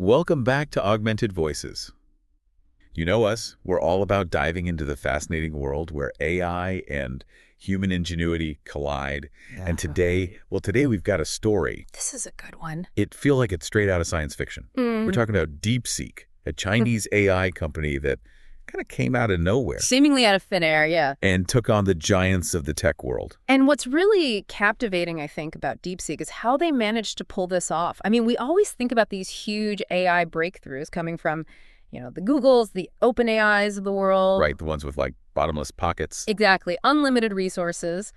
Welcome back to Augmented Voices. You know us, we're all about diving into the fascinating world where AI and human ingenuity collide. And today we've got a story. This is a good one. It feels like it's straight out of science fiction. We're talking about DeepSeek, a Chinese AI company that kind of came out of nowhere. Seemingly out of thin air, yeah. And took on the giants of the tech world. And what's really captivating, I think, about DeepSeek is how they managed to pull this off. I mean, we always think about these huge AI breakthroughs coming from, the Googles, the OpenAIs of the world. Right, the ones with like bottomless pockets. Exactly, unlimited resources.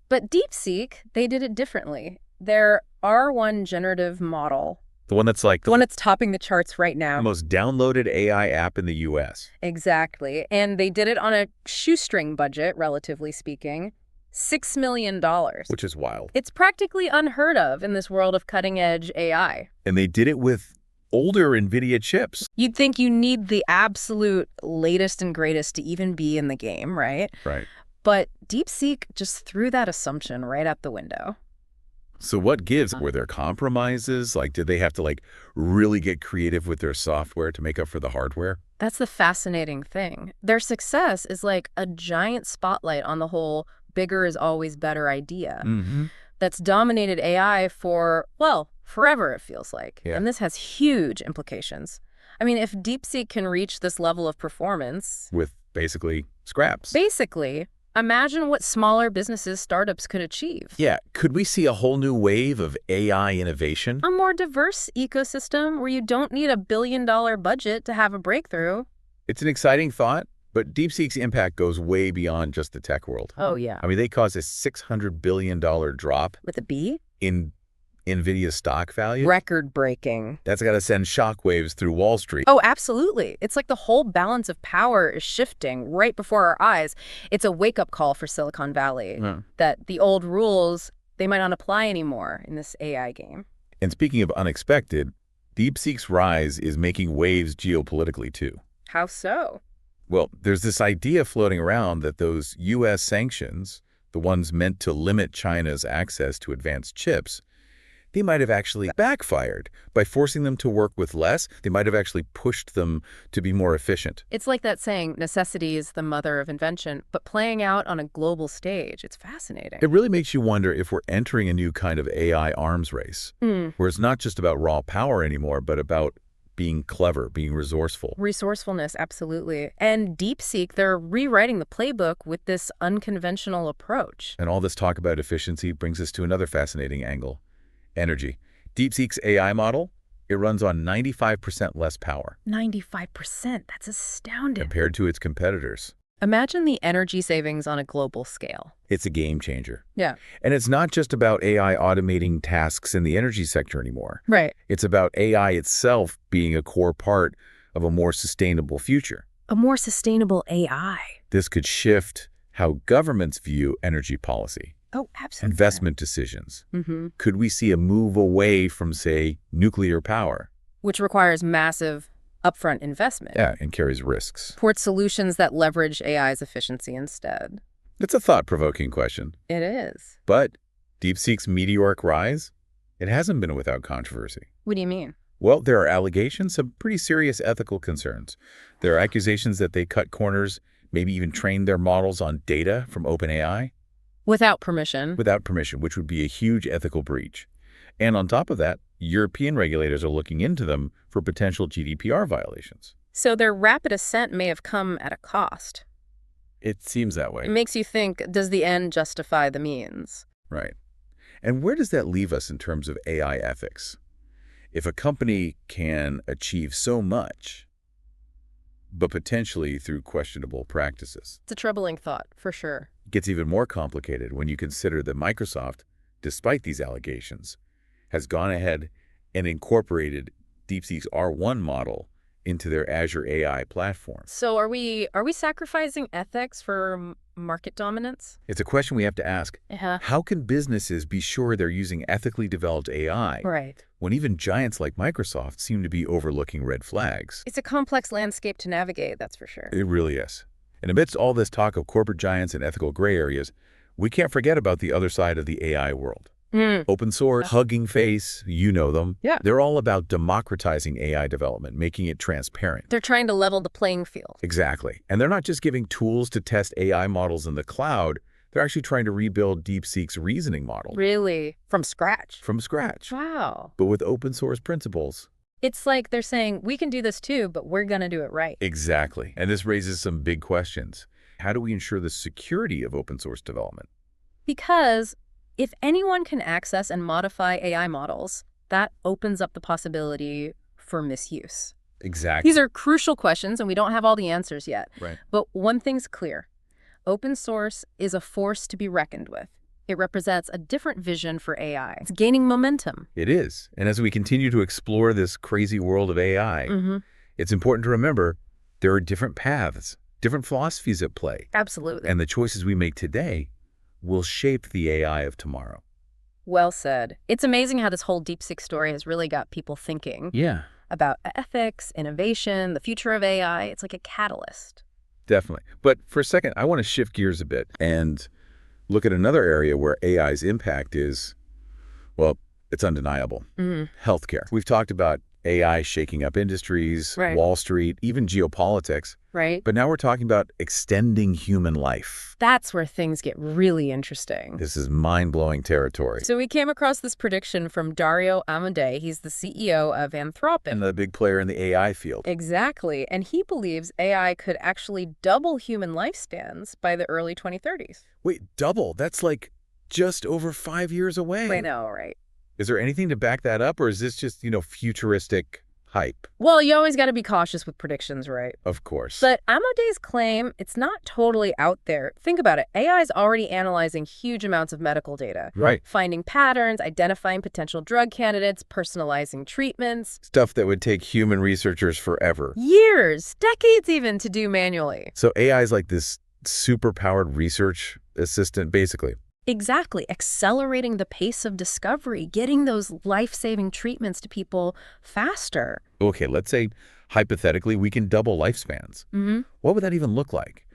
But DeepSeek, they did it differently. Their R1 generative model, the one that's like the one that's topping the charts right now. The most downloaded AI app in the US. Exactly. And they did it on a shoestring budget, relatively speaking. $6 million. Which is wild. It's practically unheard of in this world of cutting-edge AI. And they did it with older NVIDIA chips. You'd think you need the absolute latest and greatest to even be in the game, right? Right. But DeepSeek just threw that assumption right out the window. So what gives? Were there compromises? Like, did they have to really get creative with their software to make up for the hardware? That's the fascinating thing. Their success is like a giant spotlight on the whole bigger is always better idea that's dominated AI for, forever, it feels like. Yeah. And this has huge implications. I mean, if DeepSeek can reach this level of performance with basically scraps. Imagine what smaller businesses, startups could achieve. Yeah. Could we see a whole new wave of AI innovation? A more diverse ecosystem where you don't need $1 billion budget to have a breakthrough. It's an exciting thought, but DeepSeek's impact goes way beyond just the tech world. Oh, yeah. I mean, they caused a $600 billion drop. With a B? In NVIDIA's stock value. Record-breaking. That's got to send shockwaves through Wall Street. Oh, absolutely. It's like the whole balance of power is shifting right before our eyes. It's a wake-up call for Silicon Valley that the old rules, they might not apply anymore in this AI game. And speaking of unexpected, DeepSeek's rise is making waves geopolitically too. How so? Well, there's this idea floating around that those U.S. sanctions, the ones meant to limit China's access to advanced chips, they might have actually backfired. By forcing them to work with less, they might have actually pushed them to be more efficient. It's like that saying, necessity is the mother of invention, but playing out on a global stage. It's fascinating. It really makes you wonder if we're entering a new kind of AI arms race, where it's not just about raw power anymore, but about being clever, being resourceful. Resourcefulness, absolutely. And DeepSeek, they're rewriting the playbook with this unconventional approach. And all this talk about efficiency brings us to another fascinating angle. Energy. DeepSeek's AI model, it runs on 95% less power. 95%? That's astounding. Compared to its competitors. Imagine the energy savings on a global scale. It's a game changer. Yeah. And it's not just about AI automating tasks in the energy sector anymore. Right. It's about AI itself being a core part of a more sustainable future. A more sustainable AI. This could shift how governments view energy policy. Oh, absolutely. Investment decisions. Could we see a move away from, say, nuclear power? Which requires massive upfront investment. Yeah, and carries risks. Towards solutions that leverage AI's efficiency instead. It's a thought-provoking question. It is. But DeepSeek's meteoric rise, it hasn't been without controversy. What do you mean? Well, there are allegations, some pretty serious ethical concerns. There are accusations that they cut corners, maybe even trained their models on data from OpenAI. Without permission. Without permission, which would be a huge ethical breach. And on top of that, European regulators are looking into them for potential GDPR violations. So their rapid ascent may have come at a cost. It seems that way. It makes you think, does the end justify the means? Right. And where does that leave us in terms of AI ethics? If a company can achieve so much, but potentially through questionable practices. It's a troubling thought, for sure. It gets even more complicated when you consider that Microsoft, despite these allegations, has gone ahead and incorporated DeepSeek's R1 model into their Azure AI platform. So are we sacrificing ethics for market dominance? It's a question we have to ask. How can businesses be sure they're using ethically developed AI when even giants like Microsoft seem to be overlooking red flags? It's a complex landscape to navigate, that's for sure. It really is. And amidst all this talk of corporate giants and ethical gray areas, we can't forget about the other side of the AI world. Open source, Hugging Face, you know them. Yeah. They're all about democratizing AI development, making it transparent. They're trying to level the playing field. Exactly. And they're not just giving tools to test AI models in the cloud. They're actually trying to rebuild DeepSeek's reasoning model. Really? From scratch? From scratch. Wow. But with open source principles. It's like they're saying, we can do this too, but we're going to do it right. Exactly. And this raises some big questions. How do we ensure the security of open source development? Because if anyone can access and modify AI models, that opens up the possibility for misuse. Exactly. These are crucial questions, and we don't have all the answers yet. Right. But one thing's clear. Open source is a force to be reckoned with. It represents a different vision for AI. It's gaining momentum. It is. And as we continue to explore this crazy world of AI, it's important to remember there are different paths, different philosophies at play. Absolutely. And the choices we make today will shape the AI of tomorrow. Well said. It's amazing how this whole DeepSeek story has really got people thinking about ethics, innovation, the future of AI. It's like a catalyst. Definitely. But for a second, I want to shift gears a bit and look at another area where AI's impact is, well, it's undeniable. Healthcare. We've talked about AI shaking up industries, Wall Street, even geopolitics. Right. But now we're talking about extending human life. That's where things get really interesting. This is mind-blowing territory. So we came across this prediction from Dario Amodei. He's the CEO of Anthropic. And the big player in the AI field. Exactly. And he believes AI could actually double human lifespans by the early 2030s. Wait, double? That's like just over 5 years away. I know, right? Is there anything to back that up, or is this just, futuristic hype? Well, you always got to be cautious with predictions, right? Of course. But Amodei's claim, it's not totally out there. Think about it. AI is already analyzing huge amounts of medical data. Right. Finding patterns, identifying potential drug candidates, personalizing treatments. Stuff that would take human researchers forever. Years, decades even, to do manually. So AI is like this super-powered research assistant, basically. Exactly. Accelerating the pace of discovery, getting those life-saving treatments to people faster. Okay, let's say, hypothetically, we can double lifespans. What would that even look like?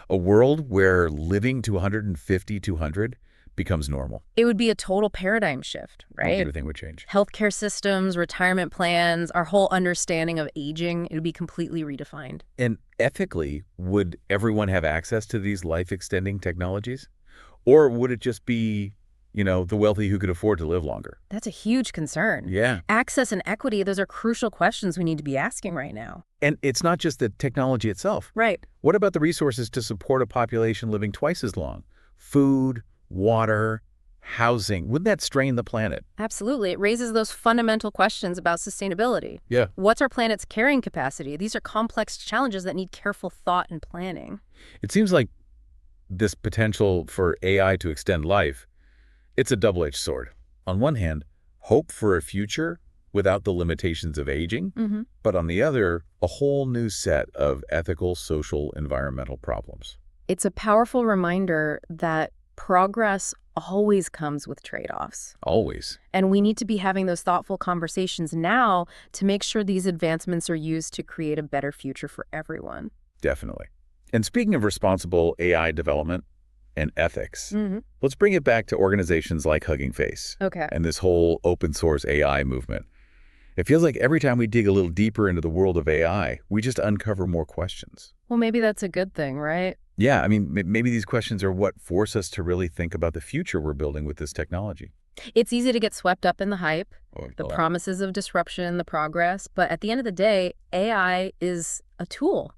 A world where living to 150, 200 becomes normal. It would be a total paradigm shift, right? Everything would change. Healthcare systems, retirement plans, our whole understanding of aging, it would be completely redefined. And ethically, would everyone have access to these life-extending technologies? Or would it just be, the wealthy who could afford to live longer? That's a huge concern. Yeah. Access and equity, those are crucial questions we need to be asking right now. And it's not just the technology itself. Right. What about the resources to support a population living twice as long? Food, water, housing. Wouldn't that strain the planet? Absolutely. It raises those fundamental questions about sustainability. Yeah. What's our planet's carrying capacity? These are complex challenges that need careful thought and planning. It seems like this potential for AI to extend life, it's a double-edged sword. On one hand, hope for a future without the limitations of aging, but on the other, a whole new set of ethical, social, environmental problems. It's a powerful reminder that progress always comes with trade-offs. Always. And we need to be having those thoughtful conversations now to make sure these advancements are used to create a better future for everyone. Definitely. And speaking of responsible AI development and ethics, let's bring it back to organizations like Hugging Face and this whole open source AI movement. It feels like every time we dig a little deeper into the world of AI, we just uncover more questions. Well, maybe that's a good thing, right? Yeah, I mean, maybe these questions are what force us to really think about the future we're building with this technology. It's easy to get swept up in the hype, the promises of disruption, the progress, but at the end of the day, AI is a tool.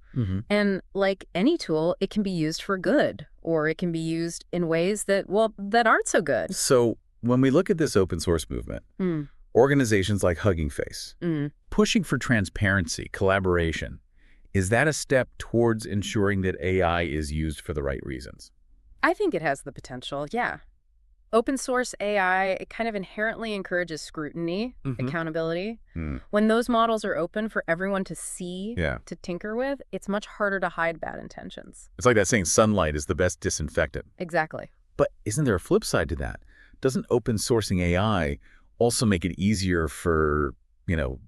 And like any tool, it can be used for good, or it can be used in ways that aren't so good. So when we look at this open source movement, organizations like Hugging Face, pushing for transparency, collaboration, is that a step towards ensuring that AI is used for the right reasons? I think it has the potential, yeah. Open source AI, it kind of inherently encourages scrutiny, accountability. When those models are open for everyone to see, to tinker with, it's much harder to hide bad intentions. It's like that saying, sunlight is the best disinfectant. Exactly. But isn't there a flip side to that? Doesn't open sourcing AI also make it easier for,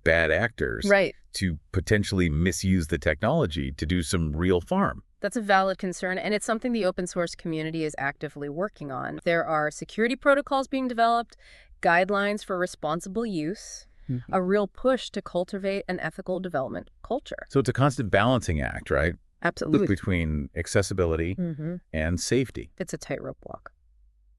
bad actors to potentially misuse the technology to do some real harm? That's a valid concern, and it's something the open source community is actively working on. There are security protocols being developed, guidelines for responsible use, a real push to cultivate an ethical development culture. So it's a constant balancing act, right? Absolutely. Between accessibility and safety. It's a tightrope walk.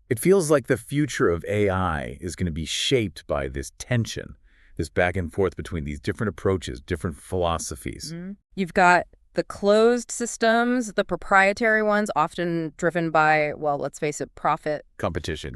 It feels like the future of AI is going to be shaped by this tension, this back and forth between these different approaches, different philosophies. You've got the closed systems, the proprietary ones, often driven by, well, let's face it, profit. Competition.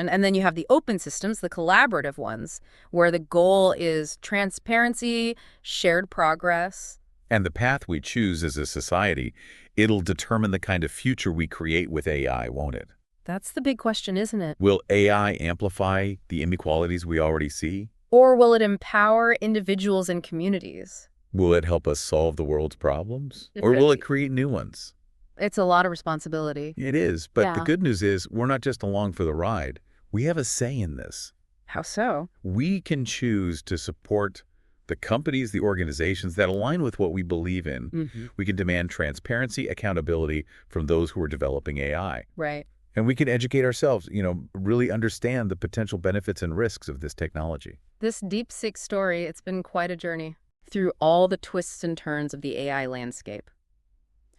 And then you have the open systems, the collaborative ones, where the goal is transparency, shared progress. And the path we choose as a society, it'll determine the kind of future we create with AI, won't it? That's the big question, isn't it? Will AI amplify the inequalities we already see? Or will it empower individuals and communities? Will it help us solve the world's problems? Or will it create new ones? It's a lot of responsibility. It is, but the good news is we're not just along for the ride. We have a say in this. How so? We can choose to support the companies, the organizations that align with what we believe in. We can demand transparency, accountability from those who are developing AI. Right. And we can educate ourselves, really understand the potential benefits and risks of this technology. This DeepSeek story, it's been quite a journey through all the twists and turns of the AI landscape.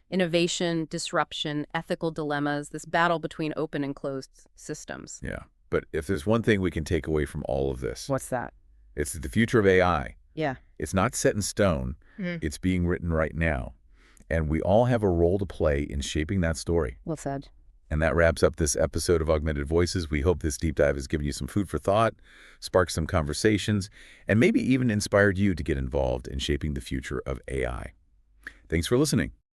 Innovation, disruption, ethical dilemmas, this battle between open and closed systems. Yeah, but if there's one thing we can take away from all of this, What's that? it's the future of AI. Yeah. It's not set in stone. It's being written right now. And we all have a role to play in shaping that story. Well said. And that wraps up this episode of Augmented Voices. We hope this deep dive has given you some food for thought, sparked some conversations, and maybe even inspired you to get involved in shaping the future of AI. Thanks for listening.